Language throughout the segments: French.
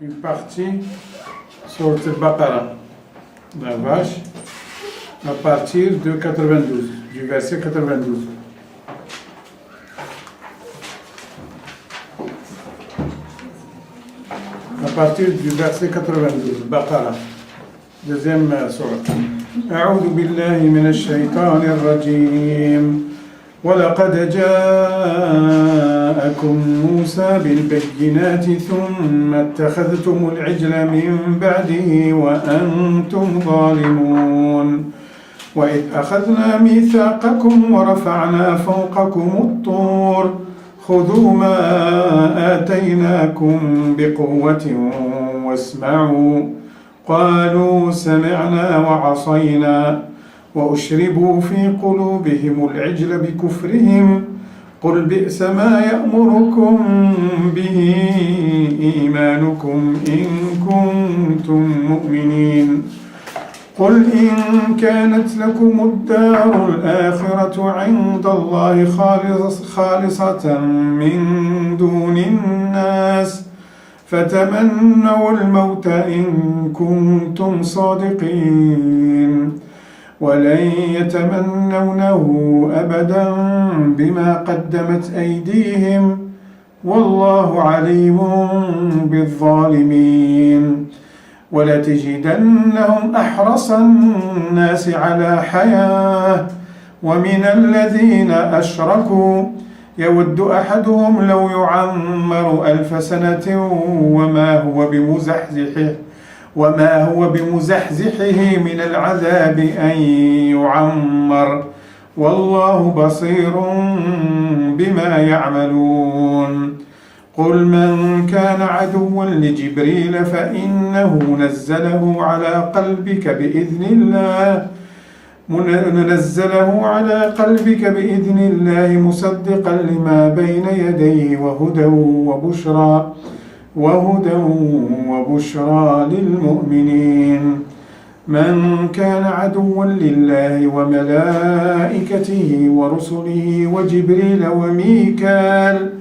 Une partie sur le Baqara, la vache, à partir de 92, du verset 92. À partir du verset 92, Baqara, deuxième sourate. أعوذ بالله من الشيطان الرجيم ولقد جاءكم موسى بالبينات ثم اتخذتم العجل من بعده وأنتم ظالمون وإذ أخذنا ميثاقكم ورفعنا فوقكم الطور خذوا ما آتيناكم بقوة واسمعوا قالوا سمعنا وعصينا وأشربوا في قلوبهم العجل بكفرهم قل بئس ما يأمركم به إيمانكم إن كنتم مؤمنين قل إن كانت لكم الدار الآخرة عند الله خالصة من دون الناس فتمنوا الموت إن كنتم صادقين ولن يتمنونه أبدا بما قدمت أيديهم والله عليم بالظالمين ولتجدنهم أحرص الناس على حياة ومن الذين أشركوا يود أحدهم لو يعمر 1000 سنة وما هو بمزحزحه من العذاب أن يعمر والله بصير بما يعملون قل من كان عدوا لجبريل فإنه نزله على قلبك بإذن الله مصدقا لما بين يديه وهدى وبشرى للمؤمنين من كان عدوا لله وملائكته ورسله وجبريل وميكال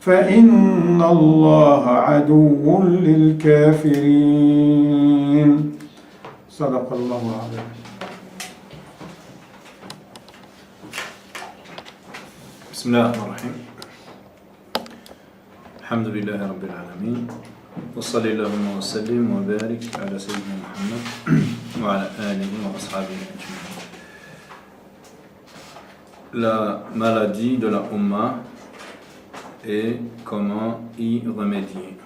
فإن الله عدو للكافرين صدق الله العظيم. بسم الله الرحمن الرحيم الحمد لله رب العالمين وصلى اللهم وسلم وبارك على سيدنا محمد وعلى آله وأصحابه أجمعين. La maladie de la Ummah et comment y remédier.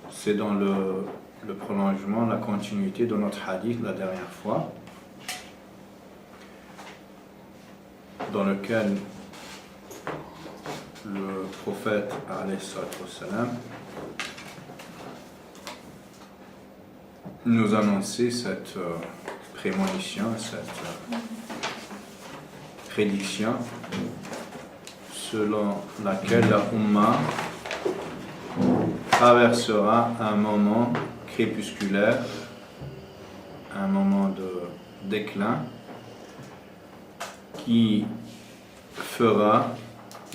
C'est dans le prolongement, la continuité de notre hadith la dernière fois, dans lequel le prophète alayhi salatu wassalam nous annonçait cette prémonition, cette prédiction selon laquelle la Ummah traversera un moment crépusculaire, un moment de déclin qui fera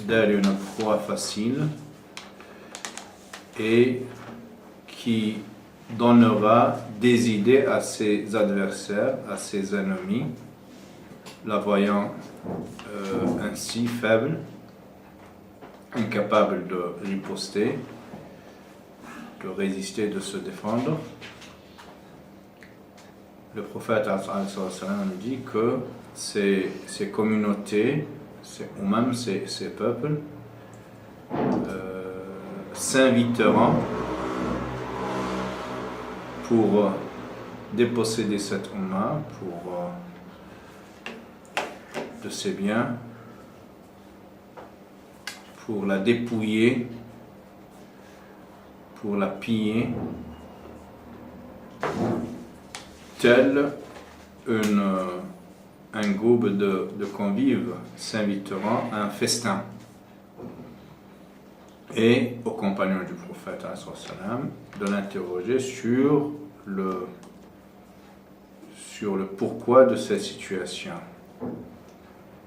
d'elle une proie facile et qui donnera des idées à ses adversaires, à ses ennemis, la voyant ainsi faible, incapable de riposter, de résister, de se défendre. Le prophète nous dit que ces communautés, ou même ces peuples, s'inviteront pour déposséder cette Ummah, de ses biens, pour la dépouiller, pour la piller, tel un groupe de convives s'inviteront à un festin. Et aux compagnons du prophète de l'interroger sur le pourquoi de cette situation,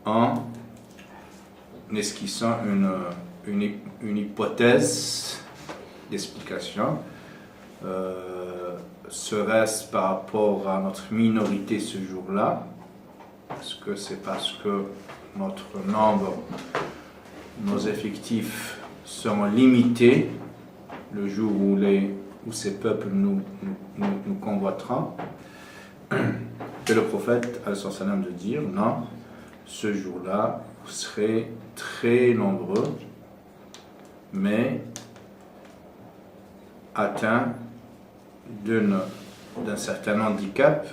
en esquissant une hypothèse d'explication Serait-ce par rapport à notre minorité ce jour-là? Est-ce que c'est parce que notre nombre, nos effectifs seront limités le jour où ces peuples nous convoiteront? Et le prophète a de dire non, ce jour-là, vous serez très nombreux, mais atteints d'un certain handicap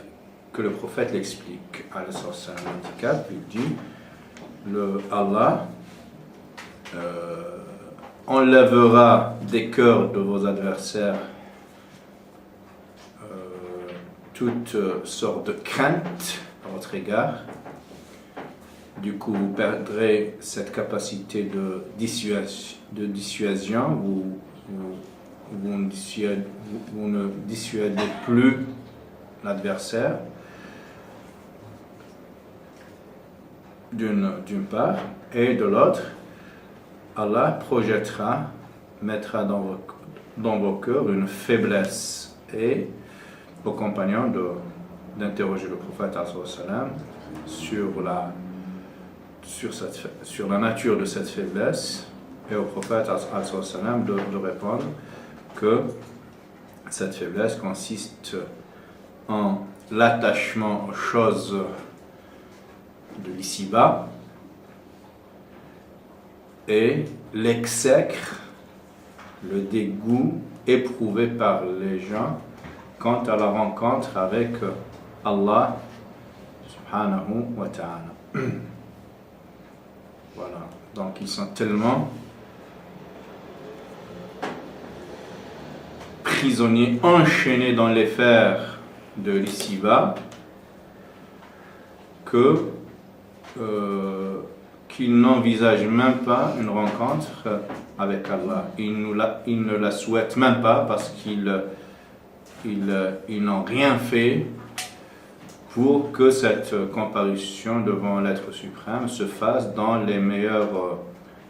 que le prophète l'explique. Handicap, il dit Allah enlèvera des cœurs de vos adversaires toutes sortes de craintes à votre égard. Du coup, vous perdrez cette capacité de dissuasion, vous ne dissuadez plus l'adversaire, d'une part, et de l'autre, Allah mettra dans vos cœurs une faiblesse. Et aux compagnons d'interroger le prophète sur la nature de cette faiblesse, et au prophète de répondre que cette faiblesse consiste en l'attachement aux choses de l'ici-bas et l'exècre, le dégoût éprouvé par les gens quant à la rencontre avec Allah subhanahu wa ta'ala. Voilà, donc ils sont tellement prisonniers, enchaînés dans les fers de l'ici-bas qu'ils n'envisagent même pas une rencontre avec Allah. Ils ne la souhaitent même pas parce qu'ils n'ont rien fait pour que cette comparution devant l'être suprême se fasse dans les meilleures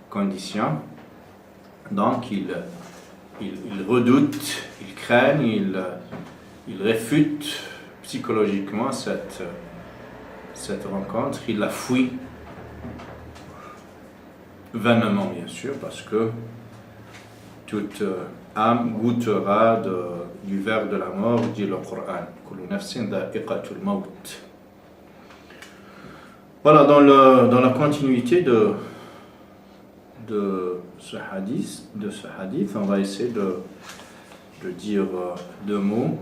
conditions. Donc ils redoutent, ils craignent, ils réfutent psychologiquement cette rencontre, ils la fuient vainement, bien sûr, parce que toute âme goûtera du verre de la mort, dit le Coran. Voilà, dans la continuité de ce hadith, on va essayer de dire deux mots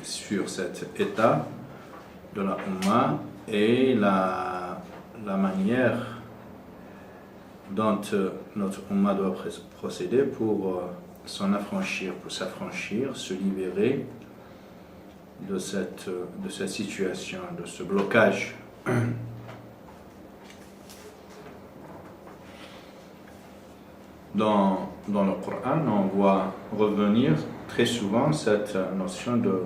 sur cet état de la Ummah et la manière dont notre Ummah doit procéder pour s'affranchir, se libérer de cette situation, de ce blocage. Dans le Coran, on voit revenir très souvent cette notion de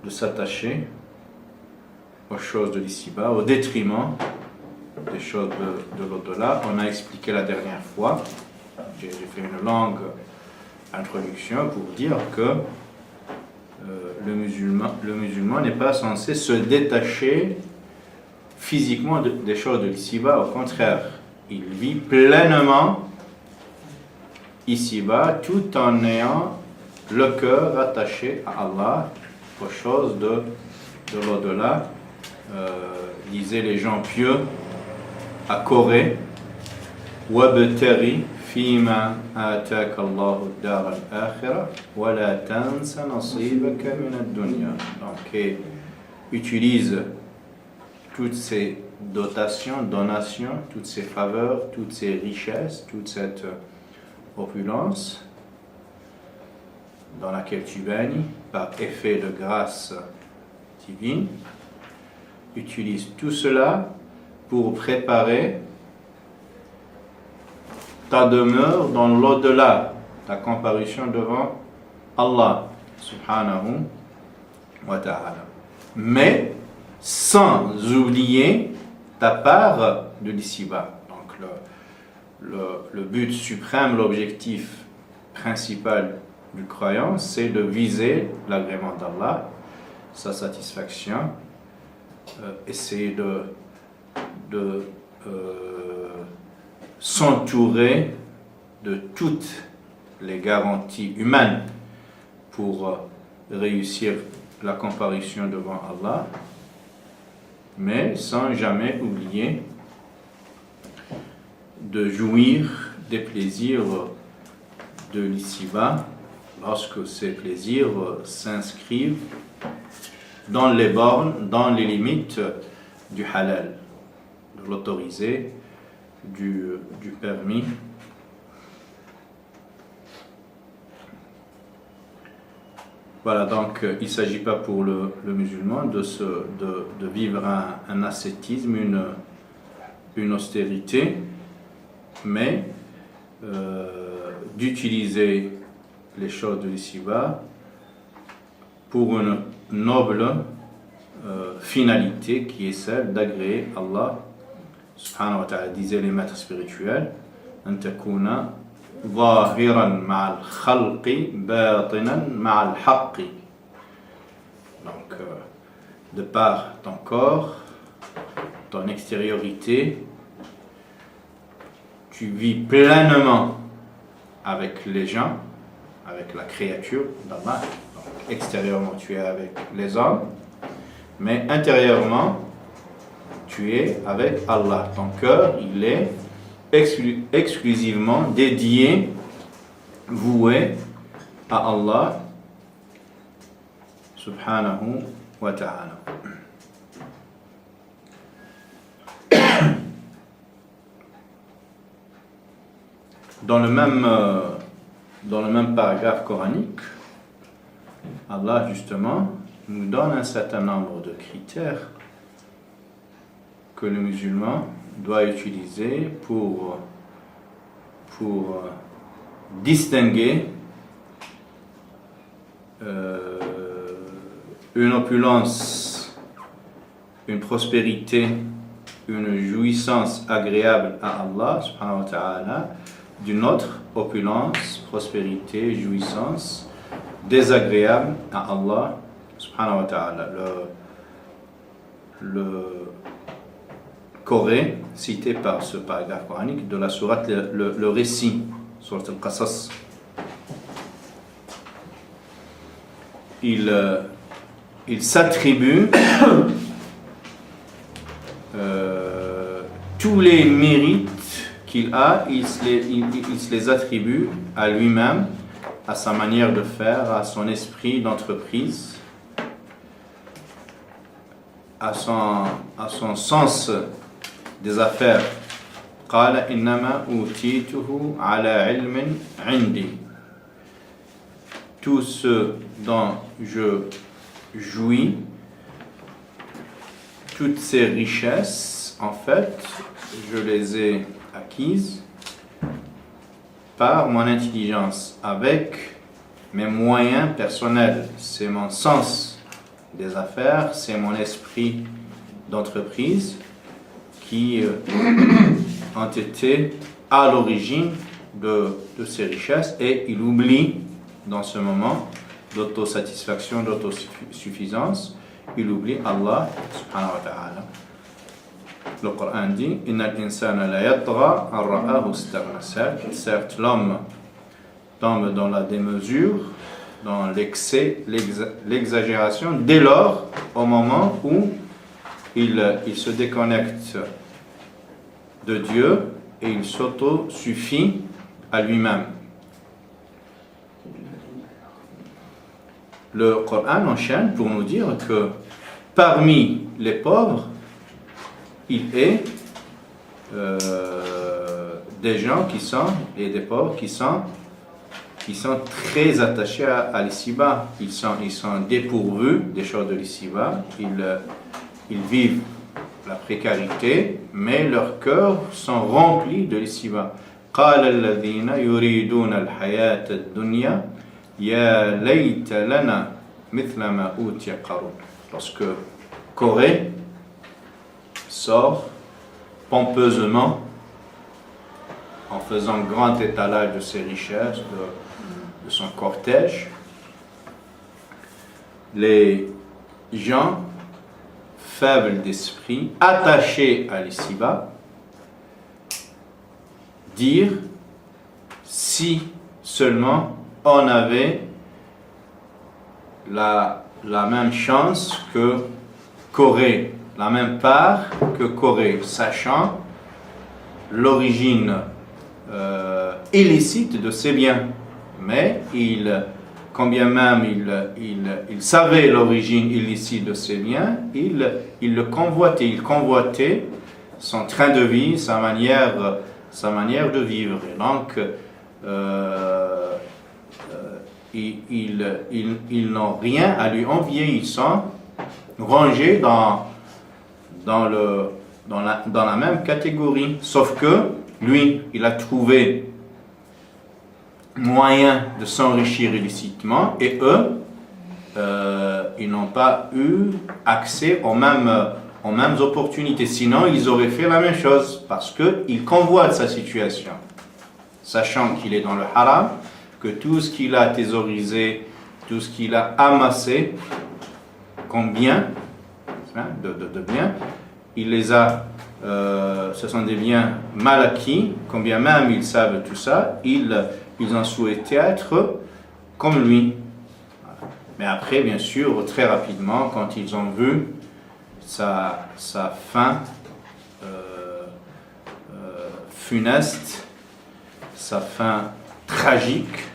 s'attacher aux choses de l'ici-bas, au détriment des choses de l'au-delà. On a expliqué la dernière fois, j'ai fait une longue introduction pour dire que le musulman n'est pas censé se détacher physiquement des choses de l'ici-bas. Au contraire, il vit pleinement ici-bas tout en ayant le cœur attaché à Allah, aux choses de l'au-delà. Disaient les gens pieux à Corée, وَابْتَغِ فِيمَا آتَاكَ اللَّهُ الدَّارَ الْآخِرَةَ وَلَا تَنْسَ نَصِيبَكَ مِنَ الدُّنْيَا. Donc, utilise toutes ces donations, toutes ces faveurs, toutes ces richesses, toute cette opulence dans laquelle tu baignes par effet de grâce divine. Utilise tout cela pour préparer ta demeure dans l'au-delà, ta comparution devant Allah subhanahu wa ta'ala. Mais sans oublier ta part de l'ici-bas. Donc le but suprême, l'objectif principal du croyant, c'est de viser l'agrément d'Allah, sa satisfaction, essayer de s'entourer de toutes les garanties humaines pour réussir la comparution devant Allah, mais sans jamais oublier de jouir des plaisirs de l'ici-bas lorsque ces plaisirs s'inscrivent dans les bornes, dans les limites du halal, de l'autorisé, du permis. Voilà, donc il ne s'agit pas pour le musulman de vivre un ascétisme, une austérité, mais d'utiliser les choses de l'ici-bas pour une noble finalité qui est celle d'agréer Allah subhanahu wa ta'ala. Disaient les maîtres spirituels, an takuna ظاهرا مع الخلق باطنا مع الحق. Donc de par ton corps, ton extériorité, tu vis pleinement avec les gens, avec la créature d'Allah. Donc extérieurement tu es avec les hommes, mais intérieurement tu es avec Allah. Ton cœur, il est exclusivement dédié, voué à Allah subhanahu wa ta'ala. Dans le même paragraphe coranique, Allah justement nous donne un certain nombre de critères que le musulman doit utiliser pour distinguer une opulence, une prospérité, une jouissance agréable à Allah subhanahu wa ta'ala d'une autre opulence, prospérité, jouissance désagréable à Allah subhanahu wa ta'ala. Le Corée, cité par ce paragraphe coranique de la sourate, le récit, sourate al-Qasas. Il s'attribue tous les mérites qu'il a, il se les attribue à lui-même, à sa manière de faire, à son esprit d'entreprise, à son sens des affaires. قال إنما أوتيته على علم عندي. Tout ce dont je jouis, toutes ces richesses, en fait, je les ai acquises par mon intelligence, avec mes moyens personnels. C'est mon sens des affaires, c'est mon esprit d'entreprise qui ont été à l'origine de ces richesses, et il oublie dans ce moment d'autosatisfaction, d'autosuffisance, il oublie Allah subhanahu wa ta'ala. Le Coran dit Inna al-insana la yatgha an ra'ahu istaghna. Certes, l'homme tombe dans la démesure, dans l'excès, l'exagération, dès lors, au moment où il se déconnecte de Dieu et il s'auto-suffit à lui-même. Le Coran enchaîne pour nous dire que parmi les pauvres, il est des gens et des pauvres qui sont très attachés à l'ici-bas. Ils sont dépourvus des choses de l'ici-bas. Ils vivent la précarité, mais leurs cœurs sont remplis de l'ici-bas. قال الذين يريدون الحياة الدنيا يا ليت لنا مثل ما أوتي قارون. Lorsque Corée sort pompeusement en faisant grand étalage de ses richesses, de son cortège, les gens faibles d'esprit, attachés à l'ici-bas, dire si seulement on avait la même chance que Corée, la même part que Corée, sachant l'origine illicite de ces biens. Mais quand bien même il savait l'origine illicite de ces biens, il le convoitait. Il convoitait son train de vie, sa manière de vivre. Et donc, ils n'ont rien à lui envier. Ils sont rangés dans la même catégorie. Sauf que lui, il a trouvé moyen de s'enrichir illicitement et eux, ils n'ont pas eu accès aux mêmes opportunités. Sinon, ils auraient fait la même chose parce qu'ils convoitent sa situation, sachant qu'il est dans le haram, que tout ce qu'il a thésaurisé, tout ce qu'il a amassé comme bien, de biens, il les a, ce sont des biens mal acquis, quand bien même ils savent tout ça, ils ont souhaité être comme lui. Mais après, bien sûr, très rapidement, quand ils ont vu sa fin funeste, sa fin tragique,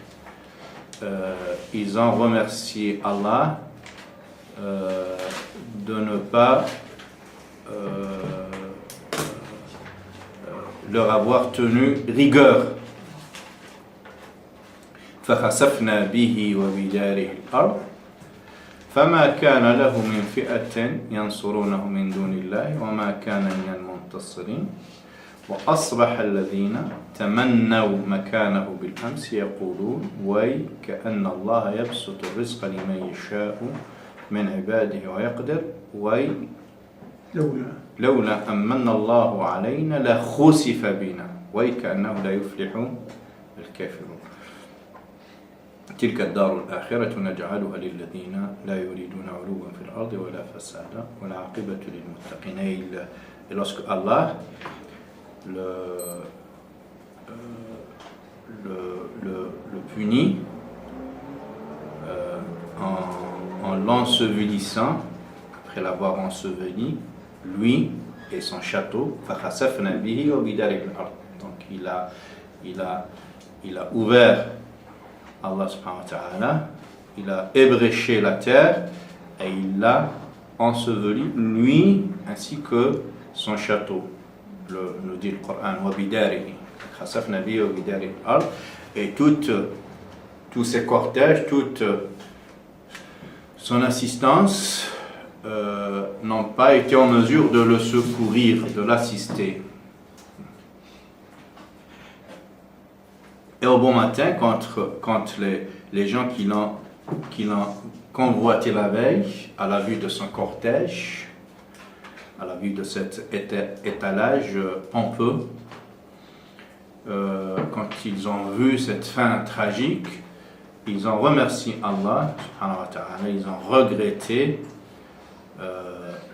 ils ont remercié Allah de ne pas leur avoir tenu rigueur. فخسفنا به وبداره الأرض فما كان له من فئة ينصرونه من دون الله وما كان من المنتصرين وأصبح الذين تمنوا مكانه بالأمس يقولون ويكأن الله يبسط الرزق لمن يشاء من عباده ويقدر لولا أمن الله علينا لخسف بنا ويكأنه لا يفلح الكافرون تلك الدار الآخرة نجعلها للذين لا يريدون علوا في الأرض ولا فسادا والعاقبة للمتقين. Et lorsque Allah le punit en l'ensevelissant, après l'avoir enseveli, lui et son château, فَخَسَفْنَا بِهِ وَبِدَارِهِ الْأَرْضِ. Donc il a ouvert, Allah subhanahu wa ta'ala, il a ébréché la terre et il l'a enseveli, lui ainsi que son château. Nous dit le Coran, وَبِدَارِهِ خَسَفْنَا بِهِ وَبِدَارِهِ الْأَرْضِ. Et tous ses cortèges, toute son assistance n'ont pas été en mesure de le secourir, de l'assister. Et au bon matin, quand les gens qui l'ont convoité la veille, à la vue de son cortège, à la vue de cet étalage pompeux, quand ils ont vu cette fin tragique, ils ont remercié Allah, subhanahu wa ta'ala, ils ont regretté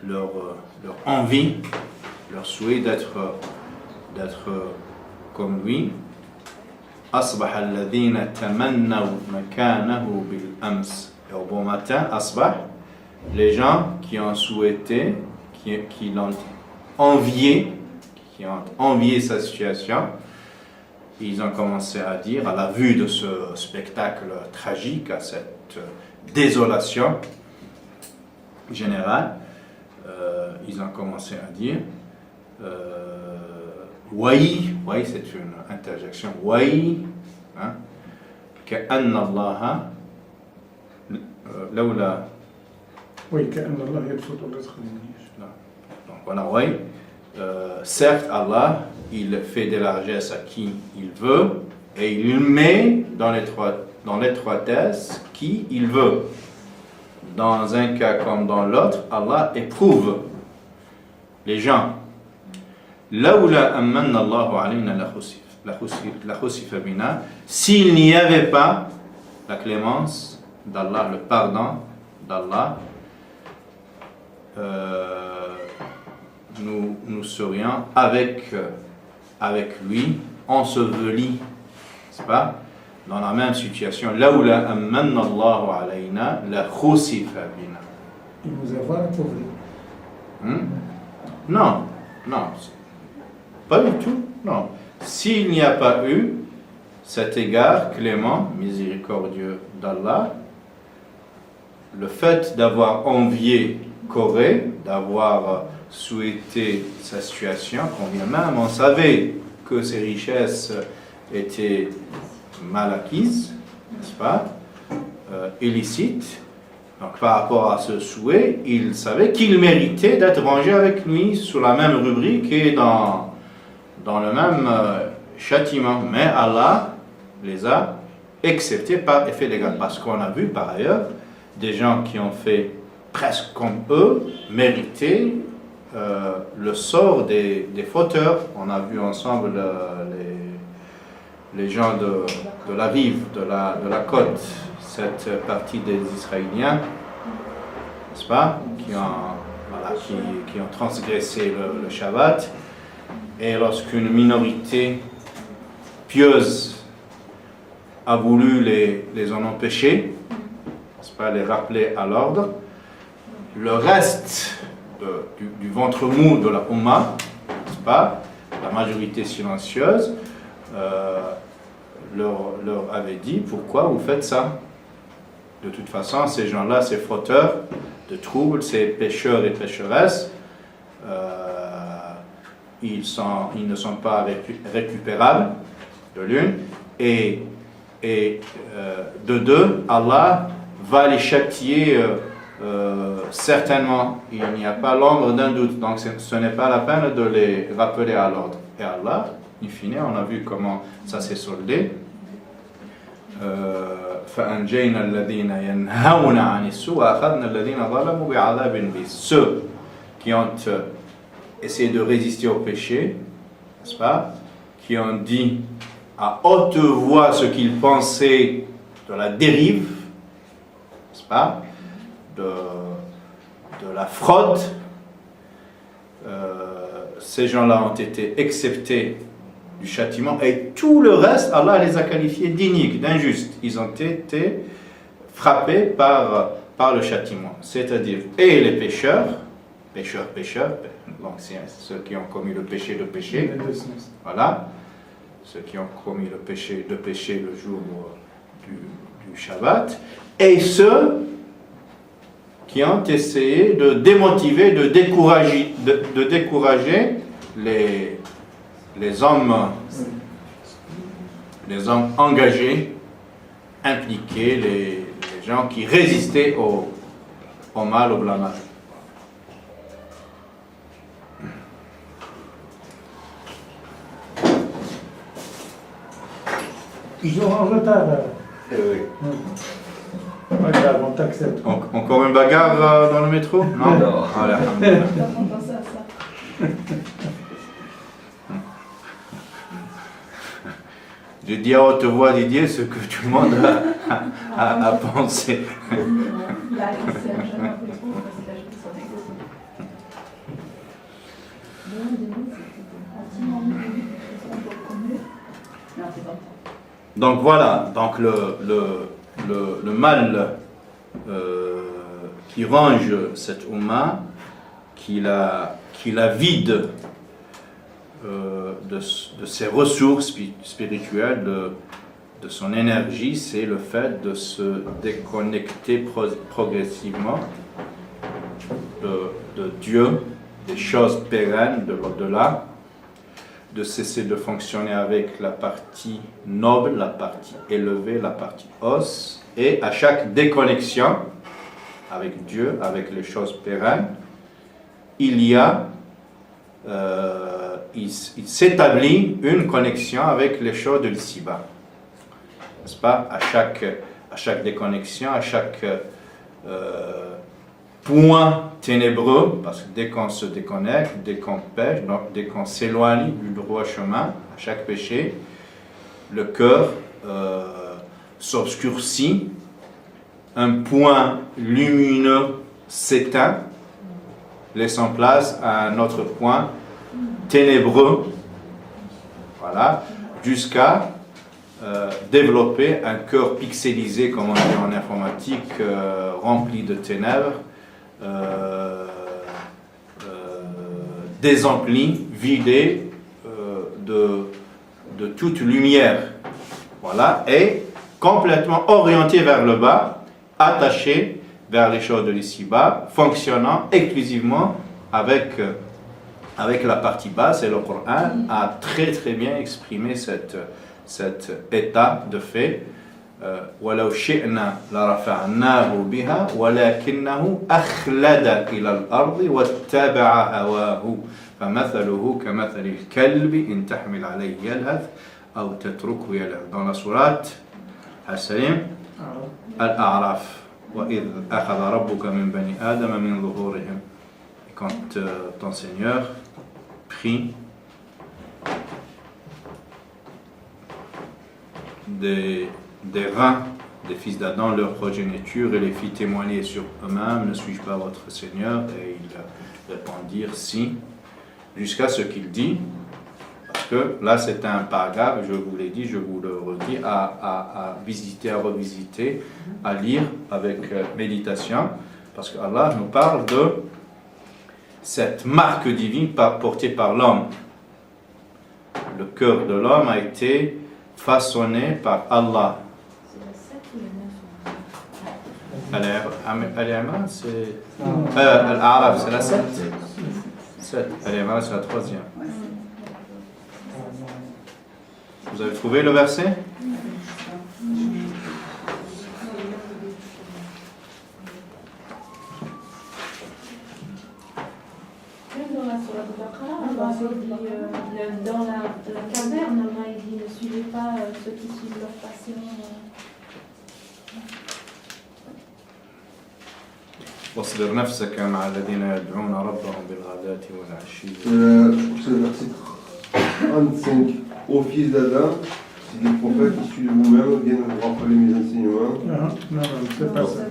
leur envie, leur souhait d'être comme lui. أصبح الذين تمنوا مكانه بالأمس. Et au bon matin, أصبح, les gens qui ont souhaité, qui l'ont envié, qui ont envié sa situation, ils ont commencé à dire, à la vue de ce spectacle tragique, à cette désolation générale, ils ont commencé à dire Waï, c'est une interjection, Waï, كأن الله لولا. Oui, كأن الله يبسط الرزق لمن يشاء. Donc voilà, oui. Certes, Allah, il fait des largesses à qui il veut et il met dans l'étroitesse qui il veut. Dans un cas comme dans l'autre, Allah éprouve les gens. لولا أمن الله علينا لخسف بنا. S'il n'y avait pas la clémence d'Allah, le pardon d'Allah, nous serions avec lui ensevelis, n'est-ce pas, dans la même situation. Laoula amanna Allahu alayna la khusifa bina. Il nous a appauvris. Non, pas du tout, non. S'il n'y a pas eu cet égard clément, miséricordieux d'Allah, le fait d'avoir envié Corée, d'avoir souhaité sa situation, quand bien même on savait que ses richesses étaient mal acquises, n'est-ce pas, illicites. Donc par rapport à ce souhait, il savait qu'il méritait d'être rangé avec lui sous la même rubrique et dans le même châtiment. Mais Allah les a acceptés par effet légal. Parce qu'on a vu par ailleurs des gens qui ont fait presque comme eux mériter le sort des fauteurs. On a vu ensemble les gens de la rive, de la côte, cette partie des Israéliens, n'est-ce pas, qui ont transgressé le Shabbat. Et lorsqu'une minorité pieuse a voulu les en empêcher, n'est-ce pas, les rappeler à l'ordre, le reste du ventre mou de la Ummah, n'est-ce pas, la majorité silencieuse, leur avait dit: pourquoi vous faites ça? De toute façon, ces gens-là, ces fauteurs de troubles, ces pécheurs et pécheresses, ils ne sont pas récupérables, de l'une, et de deux, Allah va les châtier certainement. Il n'y a pas l'ombre d'un doute, donc ce n'est pas la peine de les rappeler à l'ordre. Et Allah, in fine, on a vu comment ça s'est soldé. فأنجينا الذين ينهون عن السوء وأخذنا الذين ظلموا بعذاب بئيس. Ceux qui ont essayé de résister au péché, n'est-ce pas, qui ont dit à haute voix ce qu'ils pensaient de la dérive, n'est-ce pas, de la fraude, ces gens-là ont été acceptés du châtiment, et tout le reste, Allah les a qualifiés d'iniques, d'injustes. Ils ont été frappés par le châtiment. C'est-à-dire, et les pécheurs, donc c'est ceux qui ont commis le péché de péché, voilà, ceux qui ont commis le péché de péché le jour du Shabbat, et ceux qui ont essayé de démotiver, de décourager les hommes engagés, impliqués, les gens qui résistaient au mal, au blâmage. Ils sont en retard. Oui. Pas grave, on t'accepte. Encore une bagarre dans le métro? Non. Allez, je dis à haute voix, Didier, ce que tout le monde a pensé. Donc voilà, donc le mal qui ronge cette Ummah, qui la vide de ses ressources spirituelles, de son énergie, c'est le fait de se déconnecter progressivement de Dieu, des choses pérennes de l'au-delà, de cesser de fonctionner avec la partie noble, la partie élevée, la partie os, et à chaque déconnexion avec Dieu, avec les choses pérennes, il s'établit une connexion avec les choses de l'ici-bas. N'est-ce pas? À chaque déconnexion, à chaque point ténébreux, parce que dès qu'on se déconnecte, dès qu'on pêche, donc dès qu'on s'éloigne du droit chemin, à chaque péché, le cœur s'obscurcit, un point lumineux s'éteint, laissant place à un autre point ténébreux, voilà, jusqu'à développer un cœur pixelisé, comme on dit en informatique, rempli de ténèbres, désempli, vidé de toute lumière, voilà, et complètement orienté vers le bas, attaché vers les choses de l'ici-bas, fonctionnant exclusivement avec la partie basse. Et le Coran a très très bien exprimé cet état de fait. وَلَوْ شِئْنَا لَرَفَعْنَاهُ بِهَا وَلَكِنَّهُ أَخْلَدَ إِلَى الْأَرْضِ وَاتَّبَعَ هَوَاهُ فَمَثَلُهُ كَمَثَلِ الْكَلْبِ إِنْ تَحْمِلْ عَلَيْهِ يَلْهَثْ أَوْ تَتْرُكْهُ يَلْهَث. Dans la sourate Al-Salim, Al-A'raf. وَإِذْ أَخَذَ رَبُّكَ مِنْ بَنِي آدَمَ مِنْ ظُهُورِهِمْ. Et quand ton Seigneur prit des reins des fils d'Adam, leur progéniture, et les fit témoigner sur eux-mêmes, ne suis-je pas votre Seigneur? Et ils répondirent si, jusqu'à ce qu'il dit, parce que là c'est un paragraphe, je vous l'ai dit, je vous le redis, à visiter, à revisiter, à lire avec méditation, parce qu'Allah nous parle de cette marque divine portée par l'homme. Le cœur de l'homme a été façonné par Allah. Al-Imran, c'est... Al-A'raf, c'est la 7. Al-Imran, c'est la 3e. Vous avez trouvé le verset? Dans la Sourate Al-Baqarah, dans la caverne, Allah il dit ne suivez pas ceux qui suivent leur passion. واصبر نفسك مع الذين يدعون ربهم بالغداة والعشي. C'est le verset 35. Ô fils d'Adam, si les prophètes issus de vous-même viennent vous rappeler mes enseignements. Non, c'est pas ça.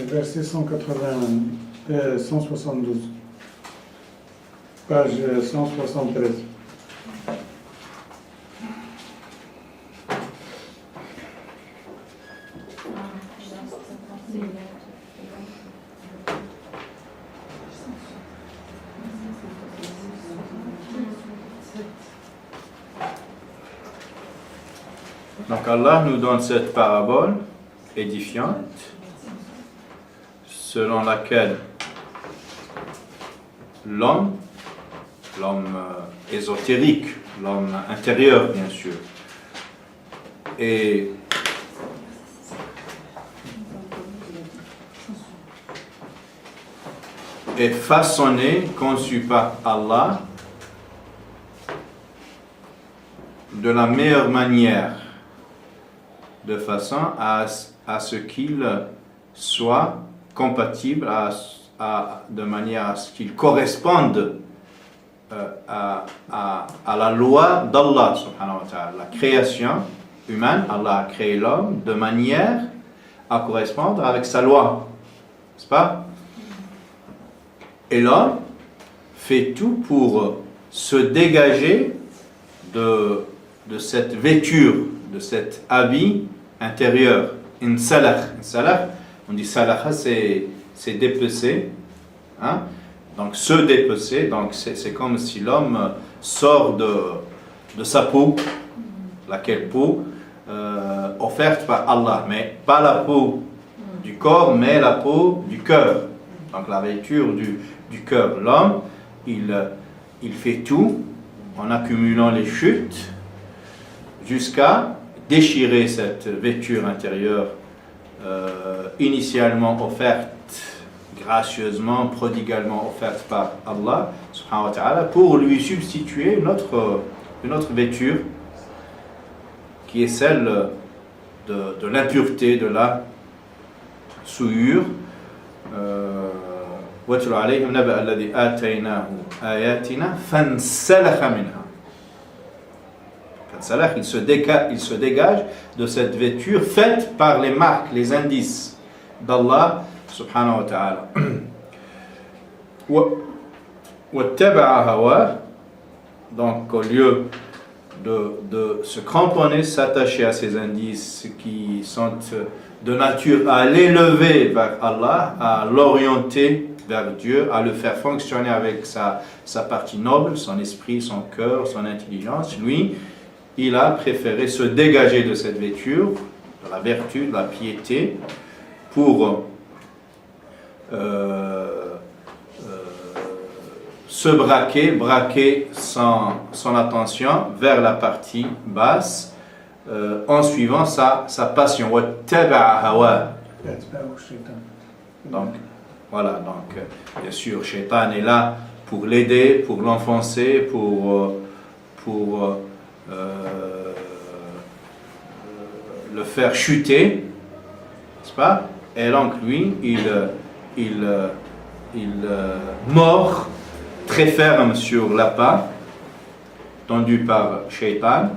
Verset 172, page 173. Donc Allah nous donne cette parabole édifiante selon laquelle l'homme ésotérique, l'homme intérieur bien sûr, est façonné, conçu par Allah de la meilleure manière, de façon à ce qu'il soit compatible, de manière à ce qu'il corresponde à la loi d'Allah subhanahu wa ta'ala. La création humaine, Allah a créé l'homme de manière à correspondre avec sa loi, n'est-ce pas? Et l'homme fait tout pour se dégager de cette vêture, de cet habit intérieur. Une salakh, on dit salakha, c'est dépecer, hein? Donc se dépecer, donc c'est comme si l'homme sort de sa peau, laquelle peau offerte par Allah, mais pas la peau du corps, mais la peau du cœur. Donc la vêture du cœur. L'homme, il fait tout en accumulant les chutes jusqu'à déchirer cette vêture intérieure initialement offerte, gracieusement, prodigalement offerte par Allah subhanahu wa ta'ala, pour lui substituer une autre vêture qui est celle de l'impureté, de la souillure. وَاتْلُ عَلَيْهِمْ نَبَأَ الَّذِي آتَيْنَاهُ آيَاتِنَا فَانْسَلَخَ مِنْهَا. Il se dégage de cette vêture faite par les marques, les indices d'Allah subhanahu wa ta'ala. وَاتَّبَعَ هَوَاهُ. Donc au lieu de se cramponner, s'attacher à ces indices qui sont de nature à l'élever vers Allah, à l'orienter vers Dieu, à le faire fonctionner avec sa partie noble, son esprit, son cœur, son intelligence, lui, il a préféré se dégager de cette vêture, de la vertu, de la piété, pour se braquer son attention vers la partie basse, en suivant sa passion. Donc, voilà, bien sûr, Shaitan est là pour l'aider, pour l'enfoncer, pour le faire chuter, n'est-ce pas? Et donc lui, il mord très ferme sur l'appât tendu par Shaitan,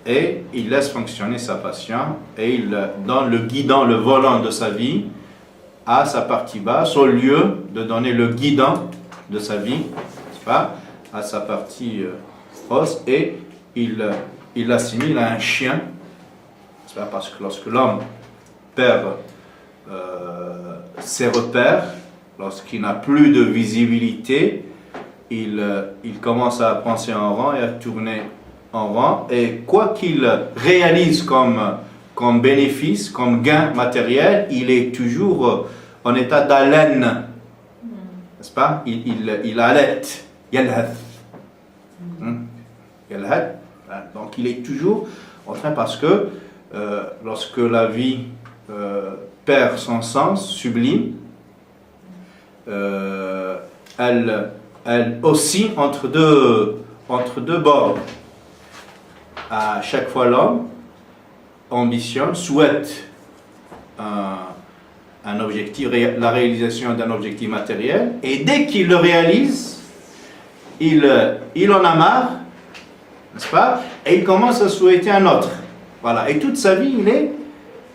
et il laisse fonctionner sa passion, et il donne le guidant, le volant de sa vie à sa partie basse, au lieu de donner le guidant de sa vie, n'est-ce pas, à sa partie grosse, et il l'assimile à un chien, n'est-ce pas, parce que lorsque l'homme perd ses repères, lorsqu'il n'a plus de visibilité, il commence à penser en rang et à tourner en rang, et quoi qu'il réalise comme bénéfice, comme gain matériel, il est toujours en état d'haleine, n'est-ce pas? Il halète, yalhath. Donc il est toujours en train, parce que lorsque la vie perd son sens sublime, elle oscille entre deux bords. À chaque fois, l'homme ambitionne, souhaite un objectif, la réalisation d'un objectif matériel, et dès qu'il le réalise, il en a marre, n'est-ce pas? Et il commence à souhaiter un autre. Voilà. Et toute sa vie, il est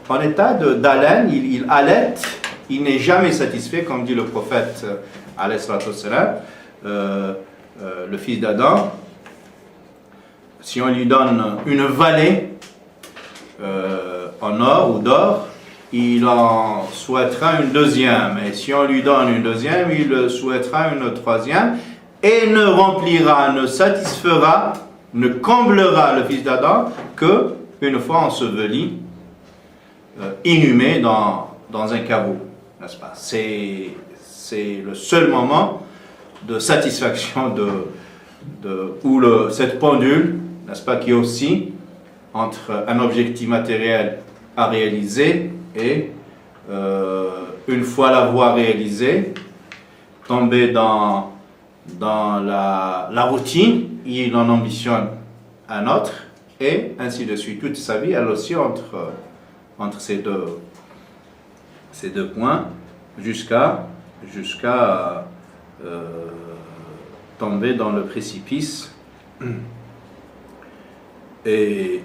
en état d'haleine, il halète, il n'est jamais satisfait, comme dit le prophète alayhi salatu wassalam, le fils d'Adam. Si on lui donne une vallée en or ou d'or, il en souhaitera une deuxième. Et si on lui donne une deuxième, il souhaitera une troisième, et ne remplira, ne satisfera, ne comblera le fils d'Adam que une fois enseveli, inhumé dans un caveau, n'est-ce pas? C'est le seul moment de satisfaction où cette pendule, n'est-ce pas, qui oscille entre un objectif matériel à réaliser et une fois l'avoir réalisé, tomber dans la routine, il en ambitionne un autre, et ainsi de suite. Toute sa vie, elle aussi entre ces deux points, jusqu'à tomber dans le précipice et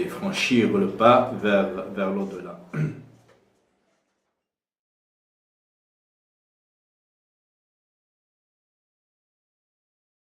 franchir le pas vers l'au-delà.